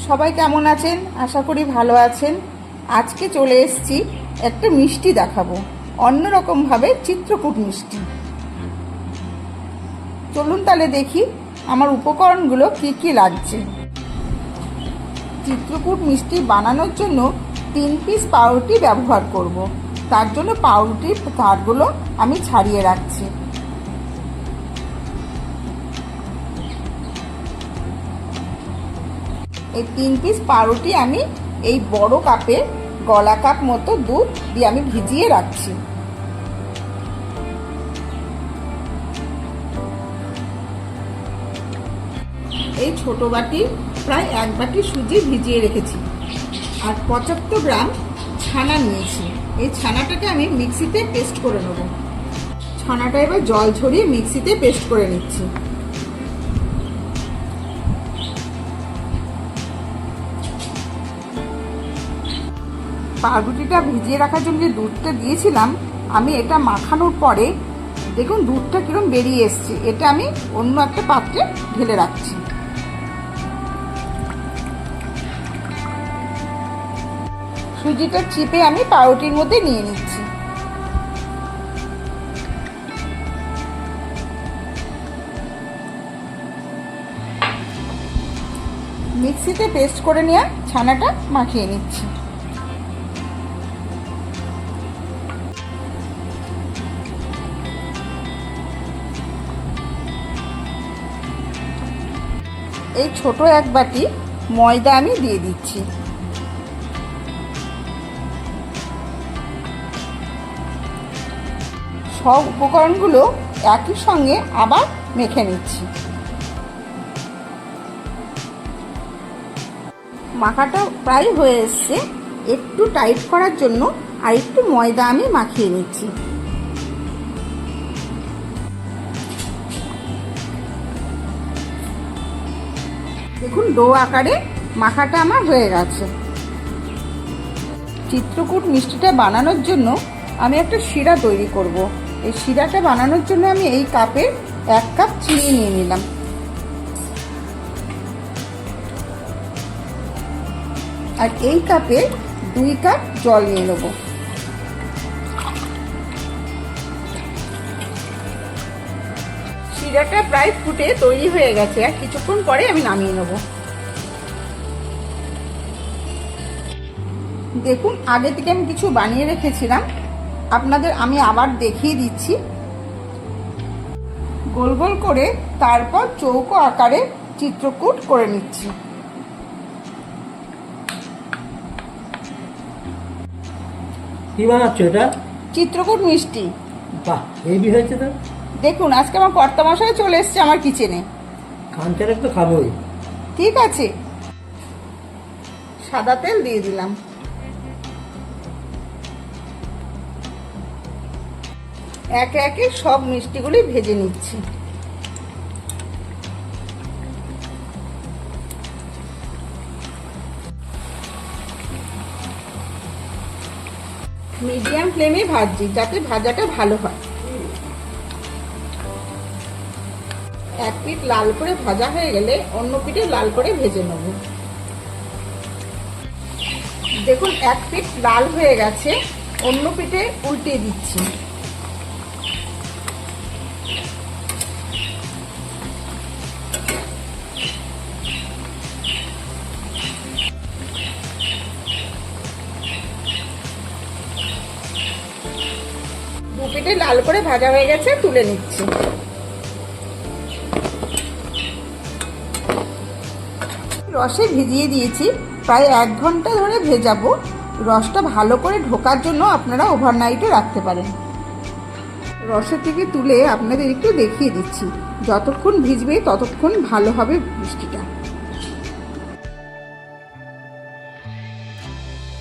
সবাই কেমন আছেন? আশা করি ভালো আছেন। আজকে চলে এসেছি একটা মিষ্টি দেখাবো, অন্যরকমভাবে চিত্রকূট মিষ্টি। চলুন তাহলে দেখি আমার উপকরণগুলো কি কি লাগছে। চিত্রকূট মিষ্টি বানানোর জন্য 3 পিস পাউরুটি ব্যবহার করব। তার জন্য পাউরুটির তারগুলো আমি ছাড়িয়ে রাখছি। এই 3 পিস পাউরুটি আমি এই বড় কাপে গলা কাপ মতো দুধ দিয়ে আমি ভিজিয়ে রাখছি। এই ছোট বাটি প্রায় 1 বাটি সুজি ভিজিয়ে রেখেছি, আর 75 গ্রাম ছানা নিয়েছি। এই ছানাটাকে আমি মিক্সিতে পেস্ট করে নেব। ছানাটা এবার জল ঝরিয়ে মিক্সিতে পেস্ট করে নিচ্ছি। পাউরুটিটা ভিজিয়ে রাখার জন্য যে দুধটা দিয়েছিলাম, আমি এটা মাখানোর পরে দেখুন দুধটা কিরকম বেরিয়ে এসছে। এটা আমি অন্য একটা পাত্রে ঢেলে রাখছি। সুজিটা চিপে আমি পাউরুটির মধ্যে নিয়ে নিচ্ছি। মিক্সিতে পেস্ট করে নেওয়া ছানাটা মাখিয়ে নিচ্ছি। এই ছোট 1 বাটি ময়দা আমি দিয়ে দিচ্ছি। সব উপকরণগুলো একই সঙ্গে আবার মেখে নিচ্ছি। মাখাটা প্রায় হয়ে এসছে। একটু টাইট করার জন্য আর একটু ময়দা আমি মাখিয়ে নিচ্ছি। দেখুন ডো আকারে মাখাটা আমার হয়ে গেছে। চিত্রকূট মিষ্টিটা বানানোর জন্য আমি একটা শিরা তৈরি করব। এই শিরাটা বানানোর জন্য আমি এই কাপে 1 কাপ চিনি নিয়ে নিলাম। আর এই কাপে 2 কাপ জল নিয়ে নেব। শিরাটা প্রায় ফুটে তৈরি হয়ে গেছে, আর কিছুক্ষণ পরে আমি নামিয়ে নেব। দেখুন আগে থেকে আমি কিছু বানিয়ে রেখেছিলাম, আপনাদের আমি আবার দেখিয়ে দিচ্ছি। গোল গোল করে তারপর চৌকো আকারে চিত্রকূট করে নিচ্ছি। কি বানাচ্ছ এটা? চিত্রকূট মিষ্টি। বাহ, হেভি হয়েছে তো। দেখুন আজকে আমার কর্তামশাই চলে এসেছে আমার কিচেনে। খানচারে তো খাবোই। ঠিক আছে, সাদা তেল দিয়ে দিলাম। একে একে সব মিষ্টিগুলি ভেজে নিচ্ছি। মিডিয়াম ফ্লেমে ভাজছি যাতে ভাজাটা ভালো হয়। 1 পিঠ লাল করে ভাজা হয়ে গেলে অন্য পিঠে লাল করে ভেজে নেব। দেখুন 1 পিঠ লাল হয়ে গেছে, অন্য পিঠে উল্টে দিচ্ছি। দু পিঠে লাল করে ভাজা হয়ে গেছে, তুলে নিচ্ছি। রসে ভিজিয়ে দিয়েছি, প্রায় 1 ঘন্টা ধরে ভেজাবো। রসটা ভালো করে ঢোকার জন্য আপনারা ওভারনাইটও রাখতে পারেন। রসের থেকে তুলে আপনাদের একটু দেখিয়ে দিচ্ছি। যতক্ষণ ভিজবে ততক্ষণ ভালো হবে মিষ্টিটা।